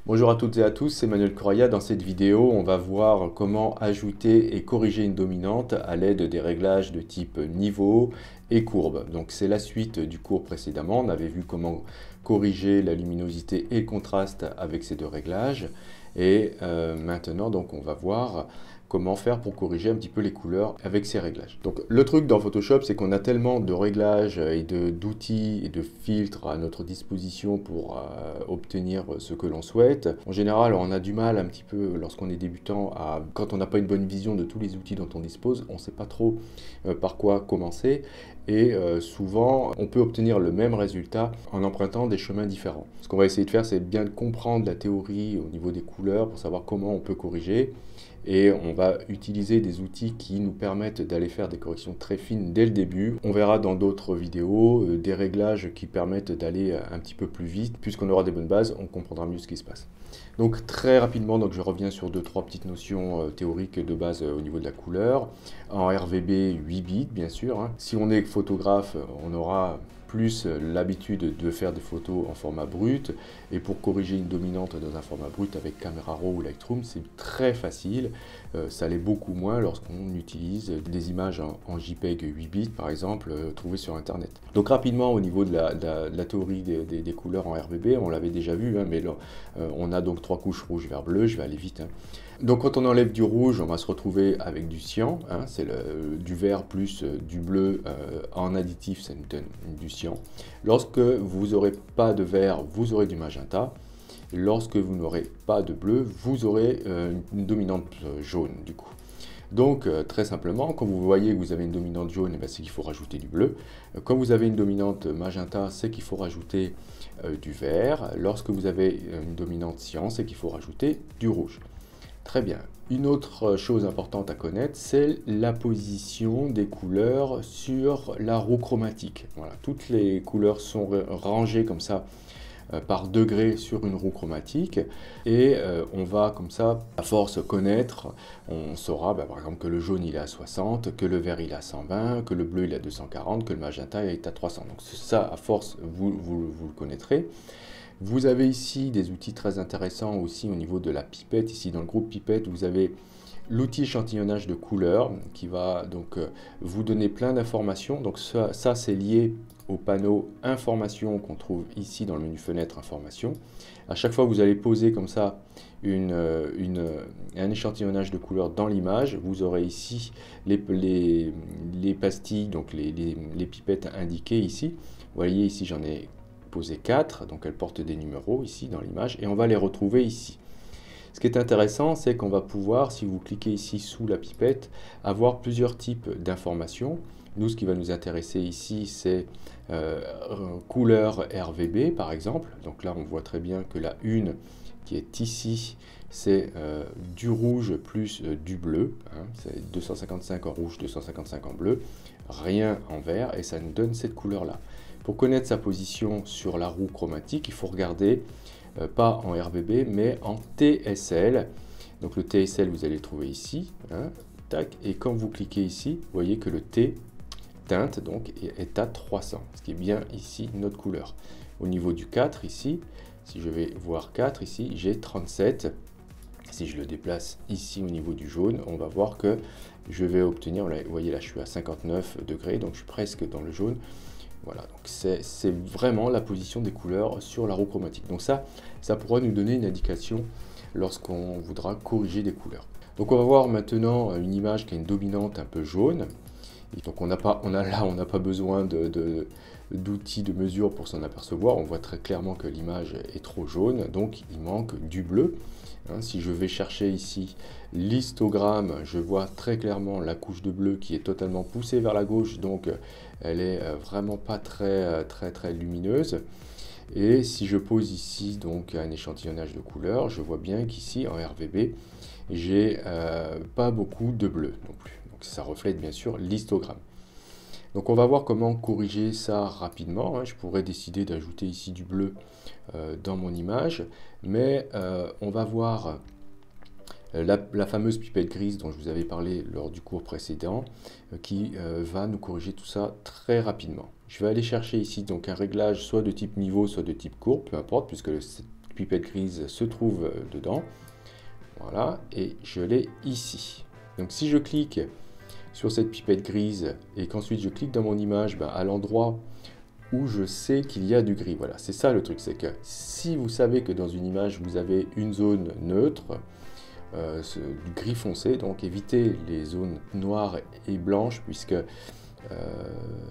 Bonjour à toutes et à tous, c'est Manuel Correa. Dans cette vidéo, on va voir comment ajouter et corriger une dominante à l'aide des réglages de type niveau et courbe. Donc c'est la suite du cours précédemment. On avait vu comment corriger la luminosité et le contraste avec ces deux réglages. Et maintenant, donc, on va voir comment faire pour corriger un petit peu les couleurs avec ces réglages. Donc le truc dans Photoshop, c'est qu'on a tellement de réglages et d'outils et de filtres à notre disposition pour obtenir ce que l'on souhaite. En général, on a du mal un petit peu lorsqu'on est débutant, quand on n'a pas une bonne vision de tous les outils dont on dispose, on ne sait pas trop par quoi commencer. Et souvent, on peut obtenir le même résultat en empruntant des chemins différents. Ce qu'on va essayer de faire, c'est bien de comprendre la théorie au niveau des couleurs pour savoir comment on peut corriger. Et on va utiliser des outils qui nous permettent d'aller faire des corrections très fines dès le début. On verra dans d'autres vidéos des réglages qui permettent d'aller un petit peu plus vite. Puisqu'on aura des bonnes bases, on comprendra mieux ce qui se passe. Donc très rapidement, donc je reviens sur 2-3 petites notions théoriques de base au niveau de la couleur. En RVB 8 bits, bien sûr. Si on est photographe, on aura plus l'habitude de faire des photos en format brut. Et pour corriger une dominante dans un format brut avec Camera Raw ou Lightroom, c'est très facile. Ça l'est beaucoup moins lorsqu'on utilise des images en JPEG 8 bits, par exemple, trouvées sur Internet. Donc rapidement, au niveau de la théorie des couleurs en RVB, on l'avait déjà vu, mais là, on a donc 3 couches rouge, vert, bleu. Je vais aller vite. Donc quand on enlève du rouge, on va se retrouver avec du cyan, c'est du vert plus du bleu en additif, ça nous donne du cyan. Lorsque vous n'aurez pas de vert, vous aurez du magenta. Lorsque vous n'aurez pas de bleu, vous aurez une dominante jaune du coup. Donc très simplement, quand vous voyez que vous avez une dominante jaune, c'est qu'il faut rajouter du bleu. Quand vous avez une dominante magenta, c'est qu'il faut rajouter du vert. Lorsque vous avez une dominante cyan, c'est qu'il faut rajouter du rouge. Très bien. Une autre chose importante à connaître, c'est la position des couleurs sur la roue chromatique. Voilà, toutes les couleurs sont rangées comme ça par degré sur une roue chromatique et on va comme ça, à force connaître, on saura par exemple que le jaune il est à 60, que le vert il est à 120, que le bleu il est à 240, que le magenta est à 300. Donc ça, à force, vous le connaîtrez. Vous avez ici des outils très intéressants aussi au niveau de la pipette. Ici dans le groupe pipette, vous avez l'outil échantillonnage de couleurs qui va donc vous donner plein d'informations. Donc ça c'est lié au panneau information qu'on trouve ici dans le menu fenêtre information. À chaque fois que vous allez poser comme ça un échantillonnage de couleurs dans l'image, vous aurez ici les pastilles, donc les pipettes indiquées ici. Vous voyez ici j'en ai posé 4, donc elles portent des numéros ici dans l'image et on va les retrouver ici. Ce qui est intéressant, c'est qu'on va pouvoir, si vous cliquez ici sous la pipette, avoir plusieurs types d'informations. Nous, ce qui va nous intéresser ici, c'est couleur RVB, par exemple. Donc là, on voit très bien que la une qui est ici, c'est du rouge plus du bleu. C'est 255 en rouge, 255 en bleu, rien en vert, et ça nous donne cette couleur-là. Pour connaître sa position sur la roue chromatique, il faut regarder pas en RVB, mais en TSL. Donc le TSL, vous allez le trouver ici. Tac, et quand vous cliquez ici, vous voyez que le T teinte donc est à 300, ce qui est bien ici notre couleur. Au niveau du 4 ici, si je vais voir 4 ici, j'ai 37. Si je le déplace ici au niveau du jaune, on va voir que je vais obtenir, vous voyez là je suis à 59 degrés, donc je suis presque dans le jaune. Voilà, donc c'est vraiment la position des couleurs sur la roue chromatique. Donc ça pourra nous donner une indication lorsqu'on voudra corriger des couleurs. Donc on va voir maintenant une image qui a une dominante un peu jaune. Et donc on n'a pas besoin d'outils de mesure pour s'en apercevoir. On voit très clairement que l'image est trop jaune, donc il manque du bleu. Si je vais chercher ici l'histogramme, je vois très clairement la couche de bleu qui est totalement poussée vers la gauche, donc elle est vraiment pas très lumineuse. Et si je pose ici donc un échantillonnage de couleurs, je vois bien qu'ici en RVB, j'ai pas beaucoup de bleu non plus. Donc ça reflète bien sûr l'histogramme. Donc on va voir comment corriger ça rapidement. Je pourrais décider d'ajouter ici du bleu dans mon image, mais on va voir la fameuse pipette grise dont je vous avais parlé lors du cours précédent, qui va nous corriger tout ça très rapidement. Je vais aller chercher ici donc un réglage soit de type niveau, soit de type courbe, peu importe, puisque pipette grise se trouve dedans. Voilà, et je l'ai ici. Donc si je clique sur cette pipette grise et qu'ensuite je clique dans mon image à l'endroit où je sais qu'il y a du gris. Voilà, c'est ça le truc, c'est que si vous savez que dans une image vous avez une zone neutre, du gris foncé, donc évitez les zones noires et blanches puisque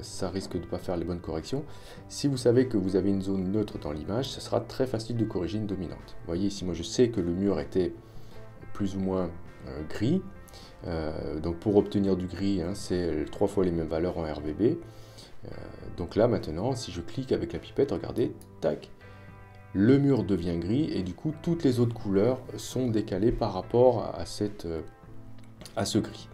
ça risque de ne pas faire les bonnes corrections. Si vous savez que vous avez une zone neutre dans l'image, ce sera très facile de corriger une dominante. Vous voyez ici, moi je sais que le mur était plus ou moins gris, donc pour obtenir du gris, hein, c'est 3 fois les mêmes valeurs en RVB. Donc là maintenant, si je clique avec la pipette, regardez, tac, le mur devient gris et du coup toutes les autres couleurs sont décalées par rapport à ce gris.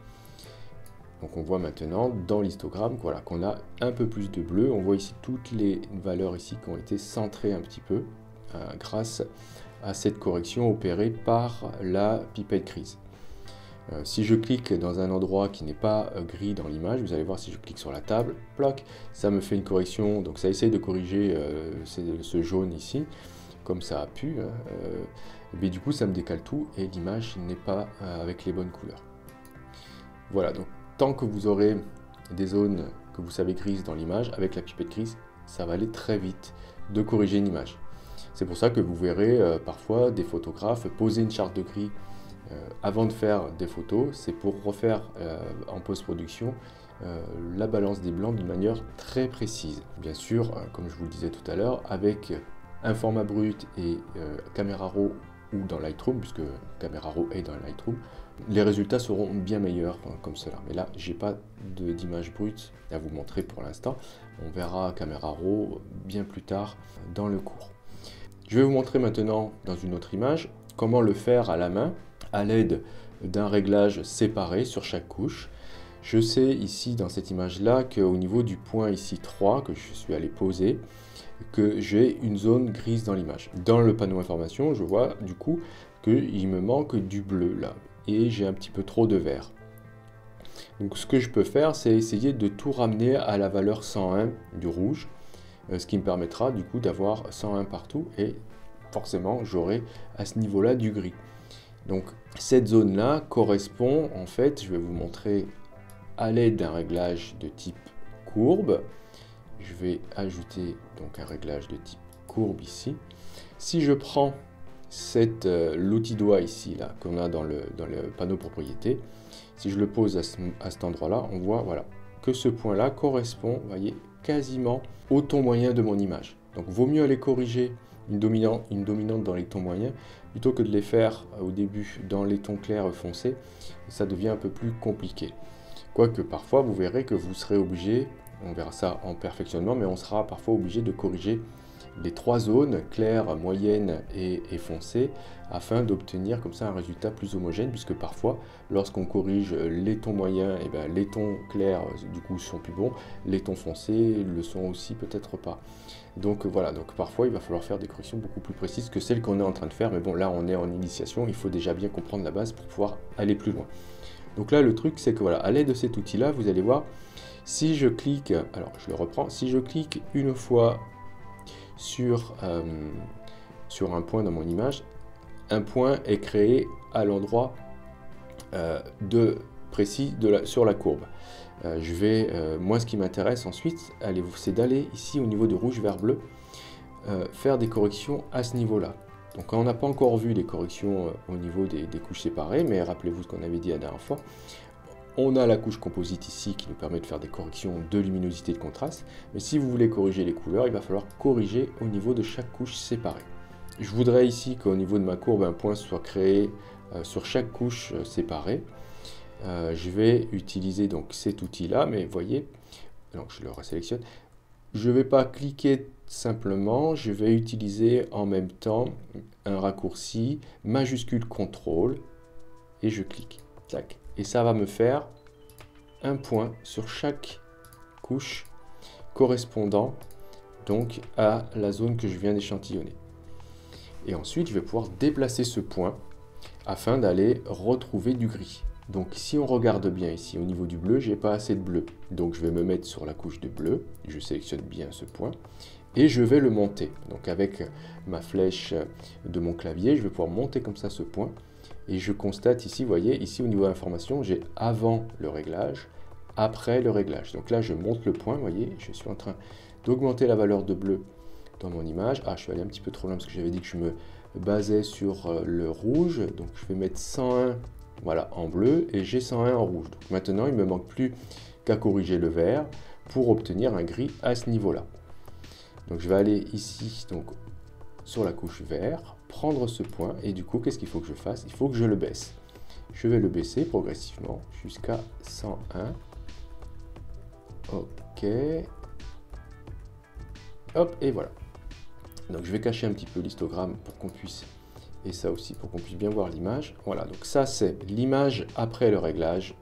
Donc on voit maintenant dans l'histogramme voilà, qu'on a un peu plus de bleu. On voit ici toutes les valeurs ici qui ont été centrées un petit peu grâce à cette correction opérée par la pipette grise. Si je clique dans un endroit qui n'est pas gris dans l'image, vous allez voir si je clique sur la table, ploc, ça me fait une correction, donc ça essaye de corriger ce jaune ici, comme ça a pu, mais du coup ça me décale tout et l'image n'est pas avec les bonnes couleurs. Voilà, donc tant que vous aurez des zones que vous savez grises dans l'image, avec la pipette grise, ça va aller très vite de corriger une image. C'est pour ça que vous verrez parfois des photographes poser une charte de gris avant de faire des photos, c'est pour refaire en post-production la balance des blancs d'une manière très précise. Bien sûr, comme je vous le disais tout à l'heure, avec un format brut et Camera Raw ou dans Lightroom, puisque Camera Raw est dans Lightroom, les résultats seront bien meilleurs comme cela. Mais là, j'ai pas d'image brute à vous montrer pour l'instant. On verra Camera Raw bien plus tard dans le cours. Je vais vous montrer maintenant dans une autre image comment le faire à la main à l'aide d'un réglage séparé sur chaque couche. Je sais ici dans cette image là qu'au niveau du point ici 3 que je suis allé poser, que j'ai une zone grise dans l'image. Dans le panneau information, je vois du coup qu'il me manque du bleu là et j'ai un petit peu trop de vert. Donc ce que je peux faire, c'est essayer de tout ramener à la valeur 101 du rouge, ce qui me permettra du coup d'avoir 101 partout et forcément j'aurai à ce niveau-là du gris. Donc cette zone-là correspond, en fait, je vais vous montrer à l'aide d'un réglage de type courbe. Je vais ajouter donc un réglage de type courbe ici. Si je prends l'outil doigt ici, là, qu'on a dans le panneau propriété, si je le pose à cet endroit-là, on voit voilà, que ce point-là correspond, vous voyez, quasiment au ton moyen de mon image. Donc vaut mieux aller corriger une dominante dans les tons moyens plutôt que de les faire au début dans les tons clairs foncés, ça devient un peu plus compliqué. Quoique parfois vous verrez que vous serez obligé, on verra ça en perfectionnement, mais on sera parfois obligé de corriger les 3 zones, claires, moyennes et foncées, afin d'obtenir comme ça un résultat plus homogène, puisque parfois, lorsqu'on corrige les tons moyens, et les tons clairs du coup sont plus bons, les tons foncés le sont aussi peut-être pas. Donc voilà, donc parfois il va falloir faire des corrections beaucoup plus précises que celles qu'on est en train de faire, mais bon là on est en initiation, il faut déjà bien comprendre la base pour pouvoir aller plus loin. Donc là le truc c'est que voilà, à l'aide de cet outil là, vous allez voir, si je clique, alors je le reprends, si je clique une fois sur un point dans mon image, un point est créé à l'endroit précis sur la courbe. Moi ce qui m'intéresse ensuite, c'est d'aller ici au niveau de rouge, vert, bleu, faire des corrections à ce niveau-là. Donc on n'a pas encore vu les corrections au niveau des couches séparées, mais rappelez-vous ce qu'on avait dit la dernière fois. On a la couche composite ici qui nous permet de faire des corrections de luminosité et de contraste. Mais si vous voulez corriger les couleurs, il va falloir corriger au niveau de chaque couche séparée. Je voudrais ici qu'au niveau de ma courbe, un point soit créé sur chaque couche séparée. Je vais utiliser donc cet outil-là, mais vous voyez, donc je le resélectionne. Je ne vais pas cliquer simplement, je vais utiliser en même temps un raccourci majuscule CTRL et je clique. Tac. Et ça va me faire un point sur chaque couche correspondant donc à la zone que je viens d'échantillonner. Et ensuite, je vais pouvoir déplacer ce point afin d'aller retrouver du gris. Donc si on regarde bien ici au niveau du bleu, j'ai pas assez de bleu. Donc je vais me mettre sur la couche de bleu, je sélectionne bien ce point et je vais le monter. Donc avec ma flèche de mon clavier, je vais pouvoir monter comme ça ce point. Et je constate ici, vous voyez, ici au niveau information, j'ai avant le réglage, après le réglage. Donc là, je monte le point, vous voyez, je suis en train d'augmenter la valeur de bleu dans mon image. Ah, je suis allé un petit peu trop loin parce que j'avais dit que je me basais sur le rouge. Donc je vais mettre 101, voilà, en bleu et j'ai 101 en rouge. Donc maintenant, il ne me manque plus qu'à corriger le vert pour obtenir un gris à ce niveau-là. Donc je vais aller ici, donc sur la couche vert, prendre ce point et du coup, qu'est-ce qu'il faut que je fasse? Il faut que je le baisse. Je vais le baisser progressivement jusqu'à 101. Ok. Hop, et voilà. Donc je vais cacher un petit peu l'histogramme pour qu'on puisse, et ça aussi pour qu'on puisse bien voir l'image. Voilà, donc ça c'est l'image après le réglage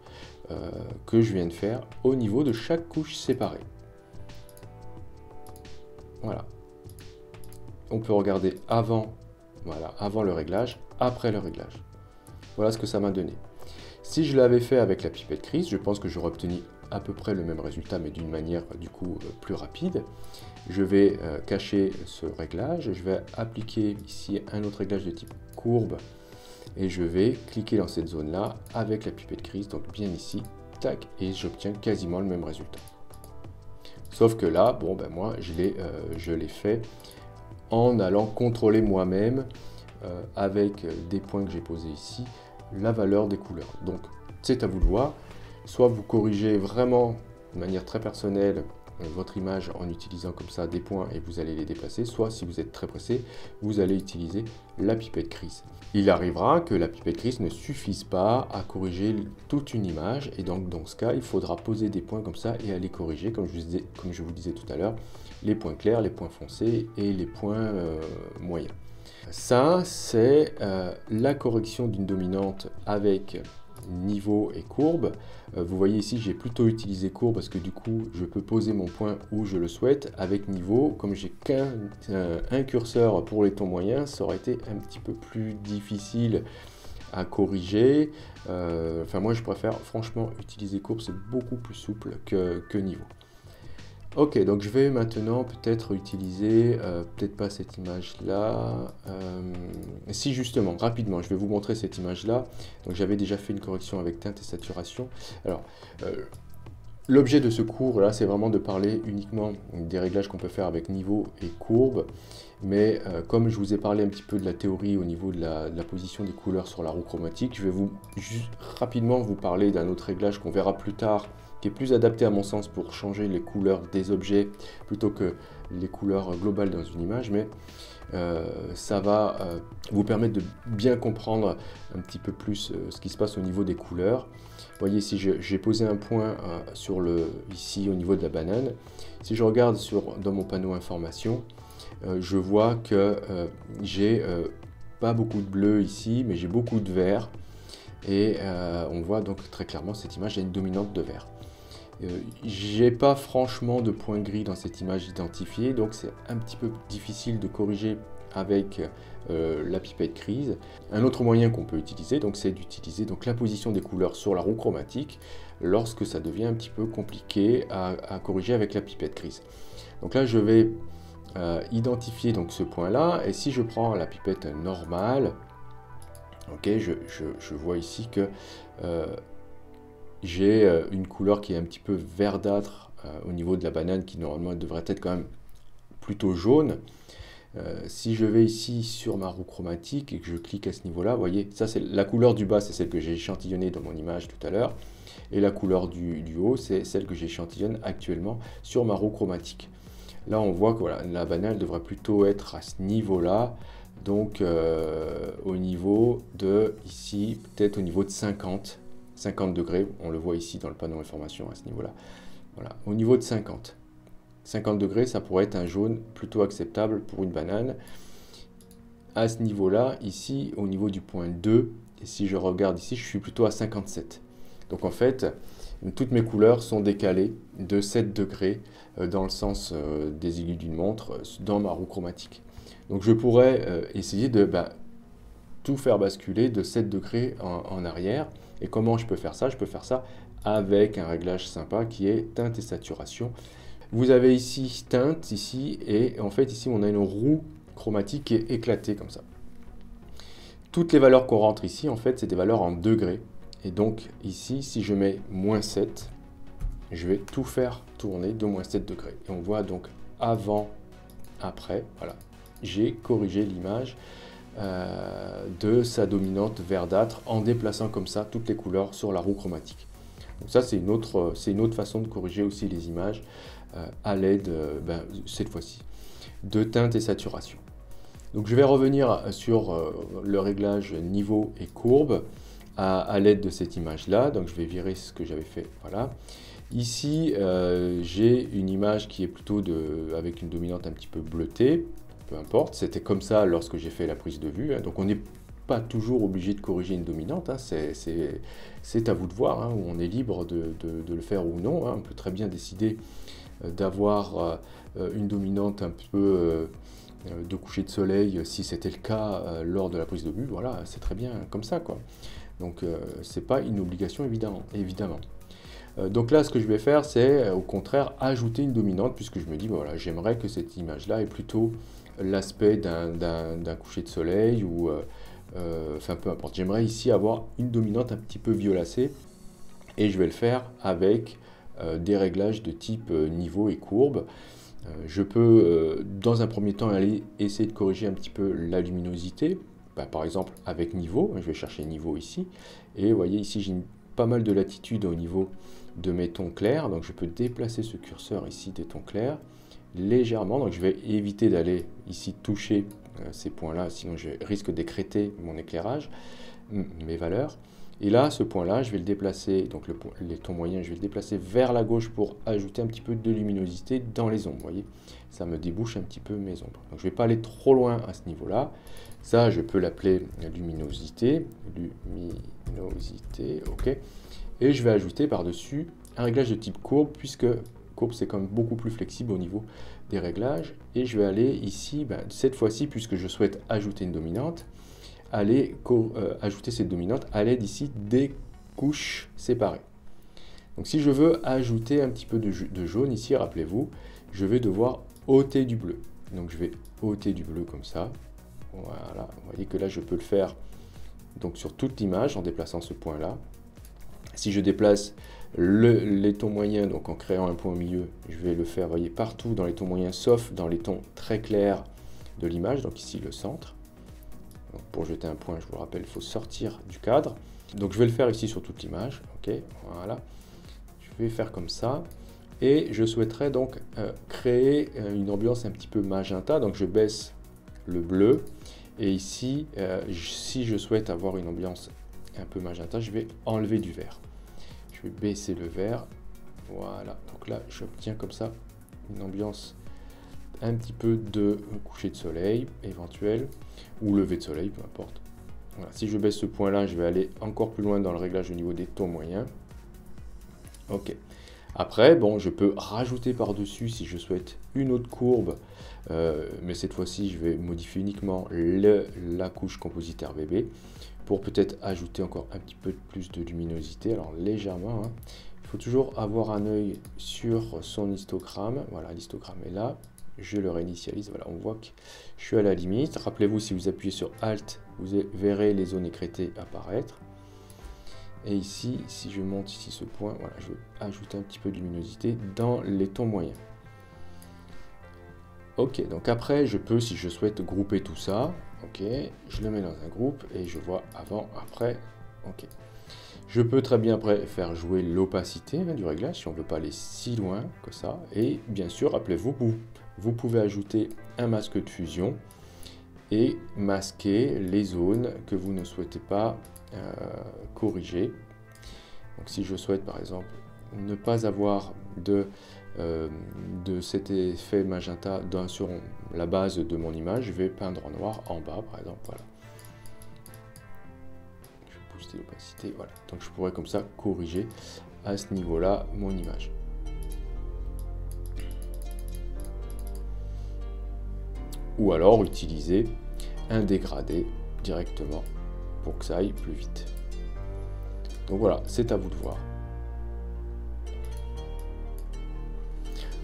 que je viens de faire au niveau de chaque couche séparée. Voilà. On peut regarder avant, voilà, avant le réglage, après le réglage. Voilà ce que ça m'a donné. Si je l'avais fait avec la pipette Kriss, je pense que j'aurais obtenu à peu près le même résultat, mais d'une manière du coup plus rapide. Je vais cacher ce réglage, je vais appliquer ici un autre réglage de type courbe, et je vais cliquer dans cette zone-là avec la pipette Kriss, donc bien ici, tac, et j'obtiens quasiment le même résultat. Sauf que là, bon ben moi je l'ai fait en allant contrôler moi-même avec des points que j'ai posés ici, la valeur des couleurs. Donc c'est à vous de voir, soit vous corrigez vraiment de manière très personnelle votre image en utilisant comme ça des points et vous allez les déplacer, soit si vous êtes très pressé, vous allez utiliser la pipette Kriss. Il arrivera que la pipette Kriss ne suffise pas à corriger toute une image et donc dans ce cas, il faudra poser des points comme ça et aller corriger, comme je vous disais tout à l'heure, les points clairs, les points foncés et les points moyens. Ça, c'est la correction d'une dominante avec niveau et courbe. Vous voyez ici, j'ai plutôt utilisé courbe parce que du coup, je peux poser mon point où je le souhaite. Avec niveau, comme j'ai qu'un curseur pour les tons moyens, ça aurait été un petit peu plus difficile à corriger. Enfin, moi, je préfère franchement utiliser courbe, c'est beaucoup plus souple que niveau. Ok, donc je vais maintenant peut-être utiliser, peut-être pas cette image-là. Si justement, rapidement, je vais vous montrer cette image-là. Donc j'avais déjà fait une correction avec teinte et saturation. Alors, l'objet de ce cours-là, c'est vraiment de parler uniquement des réglages qu'on peut faire avec niveau et courbe. Mais comme je vous ai parlé un petit peu de la théorie au niveau de la position des couleurs sur la roue chromatique, je vais juste rapidement vous parler d'un autre réglage qu'on verra plus tard, qui est plus adapté à mon sens pour changer les couleurs des objets plutôt que les couleurs globales dans une image, mais ça va vous permettre de bien comprendre un petit peu plus ce qui se passe au niveau des couleurs. Vous voyez ici, j'ai posé un point ici au niveau de la banane. Si je regarde dans mon panneau information, je vois que j'ai pas beaucoup de bleu ici, mais j'ai beaucoup de vert. Et on voit donc très clairement cette image, il y a une dominante de vert. J'ai pas franchement de point gris dans cette image identifiée, donc c'est un petit peu difficile de corriger avec la pipette Kriss. Un autre moyen qu'on peut utiliser, c'est d'utiliser la position des couleurs sur la roue chromatique lorsque ça devient un petit peu compliqué à corriger avec la pipette Kriss. Donc là, je vais identifier ce point-là, et si je prends la pipette normale, ok, je vois ici que j'ai une couleur qui est un petit peu verdâtre au niveau de la banane, qui normalement devrait être quand même plutôt jaune. Si je vais ici sur ma roue chromatique et que je clique à ce niveau-là, vous voyez, ça c'est la couleur du bas, c'est celle que j'ai échantillonnée dans mon image tout à l'heure, et la couleur du haut, c'est celle que j'échantillonne actuellement sur ma roue chromatique. Là, on voit que voilà, la banane devrait plutôt être à ce niveau-là, donc au niveau de, ici, peut-être au niveau de 50 degrés, on le voit ici dans le panneau information à ce niveau-là. Voilà, au niveau de 50 degrés, ça pourrait être un jaune plutôt acceptable pour une banane. À ce niveau-là, ici, au niveau du point 2, et si je regarde ici, je suis plutôt à 57. Donc en fait, toutes mes couleurs sont décalées de 7 degrés dans le sens des aiguilles d'une montre dans ma roue chromatique. Donc je pourrais essayer de tout faire basculer de 7 degrés en arrière. Et comment je peux faire ça? Je peux faire ça avec un réglage sympa qui est teinte et saturation. Vous avez ici teinte, ici, et en fait ici on a une roue chromatique qui est éclatée comme ça. Toutes les valeurs qu'on rentre ici, en fait, c'est des valeurs en degrés. Et donc ici, si je mets -7, je vais tout faire tourner de -7 degrés. Et on voit donc avant, après, voilà, j'ai corrigé l'image de sa dominante verdâtre en déplaçant comme ça toutes les couleurs sur la roue chromatique. Donc ça, c'est une autre façon de corriger aussi les images à l'aide, cette fois-ci, de teinte et saturation. Donc je vais revenir sur le réglage niveau et courbe à l'aide de cette image-là. Donc je vais virer ce que j'avais fait, voilà. Ici, j'ai une image qui est plutôt avec une dominante un petit peu bleutée, peu importe. C'était comme ça lorsque j'ai fait la prise de vue, hein. Donc on n'est pas toujours obligé de corriger une dominante, hein. C'est à vous de voir, hein, où on est libre de le faire ou non, hein. On peut très bien décider d'avoir une dominante un peu de coucher de soleil, si c'était le cas lors de la prise de vue, voilà, c'est très bien comme ça, quoi. Donc c'est pas une obligation évidemment. Donc là, ce que je vais faire, c'est au contraire ajouter une dominante, puisque je me dis, voilà, j'aimerais que cette image-là ait plutôt l'aspect d'un coucher de soleil, ou enfin peu importe. J'aimerais ici avoir une dominante un petit peu violacée, et je vais le faire avec des réglages de type niveau et courbe. Je peux, dans un premier temps, aller essayer de corriger un petit peu la luminosité, par exemple avec niveau. Je vais chercher niveau ici, et vous voyez ici, j'ai pas mal de latitude au niveau de mes tons clairs, donc je peux déplacer ce curseur ici des tons clairs légèrement. Donc je vais éviter d'aller ici toucher ces points-là, sinon je risque d'écrêter mon éclairage, mes valeurs. Et là, ce point-là, je vais le déplacer, donc les tons moyens, je vais le déplacer vers la gauche pour ajouter un petit peu de luminosité dans les ombres. Vous voyez, ça me débouche un petit peu mes ombres. Donc je ne vais pas aller trop loin à ce niveau-là. Ça, je peux l'appeler luminosité, ok. Et je vais ajouter par-dessus un réglage de type courbe, puisque courbe, c'est quand même beaucoup plus flexible au niveau des réglages. Et je vais aller ici, cette fois-ci, puisque je souhaite ajouter une dominante, aller ajouter cette dominante à l'aide ici des couches séparées. Donc si je veux ajouter un petit peu de jaune ici, rappelez-vous, je vais devoir ôter du bleu. Donc je vais ôter du bleu comme ça. Voilà, vous voyez que là je peux le faire donc sur toute l'image en déplaçant ce point-là. Si je déplace les tons moyens, donc en créant un point au milieu, je vais le faire, vous voyez, partout dans les tons moyens, sauf dans les tons très clairs de l'image, donc ici le centre. Donc pour jeter un point, je vous le rappelle, il faut sortir du cadre. Donc je vais le faire ici sur toute l'image, ok, voilà. Je vais faire comme ça, et je souhaiterais donc créer une ambiance un petit peu magenta, donc je baisse le bleu, et ici, si je souhaite avoir une ambiance un peu magenta, je vais enlever du vert. Je vais baisser le vert, voilà, donc là j'obtiens comme ça une ambiance un petit peu de coucher de soleil éventuel, ou lever de soleil, peu importe. Voilà. Si je baisse ce point là, je vais aller encore plus loin dans le réglage au niveau des tons moyens. Ok. Après, bon, je peux rajouter par-dessus si je souhaite une autre courbe, mais cette fois-ci je vais modifier uniquement la couche composite RGB pour peut-être ajouter encore un petit peu plus de luminosité, alors légèrement, hein. Il faut toujours avoir un œil sur son histogramme. Voilà, l'histogramme est là, je le réinitialise, voilà, on voit que je suis à la limite. Rappelez-vous, si vous appuyez sur Alt, vous verrez les zones écrêtées apparaître. Et ici, si je monte ici ce point, voilà, je vais ajouter un petit peu de luminosité dans les tons moyens. Ok, donc après, je peux, si je souhaite, grouper tout ça. Ok, je le mets dans un groupe et je vois avant, après. Ok. Je peux très bien après faire jouer l'opacité du réglage si on ne veut pas aller si loin que ça. Et bien sûr, rappelez-vous, vous pouvez ajouter un masque de fusion et masquer les zones que vous ne souhaitez pas corriger. Donc si je souhaite par exemple ne pas avoir de cet effet magenta sur la base de mon image, je vais peindre en noir en bas par exemple, voilà. Je vais booster l'opacité, voilà. Donc je pourrais comme ça corriger à ce niveau-là mon image. Ou alors utiliser un dégradé directement pour que ça aille plus vite. Donc voilà, c'est à vous de voir.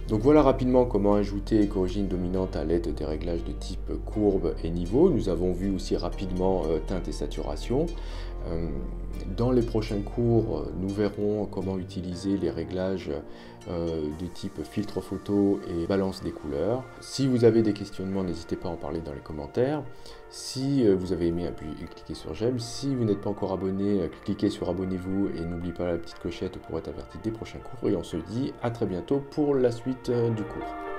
Donc voilà rapidement comment ajouter et corriger une dominante à l'aide des réglages de type courbe et niveau. Nous avons vu aussi rapidement teinte et saturation. Dans les prochains cours, nous verrons comment utiliser les réglages de type filtre photo et balance des couleurs. Si vous avez des questionnements, n'hésitez pas à en parler dans les commentaires. Si vous avez aimé, cliquez sur j'aime. Si vous n'êtes pas encore abonné, cliquez sur abonnez-vous et n'oubliez pas la petite clochette pour être averti des prochains cours. Et on se dit à très bientôt pour la suite du cours.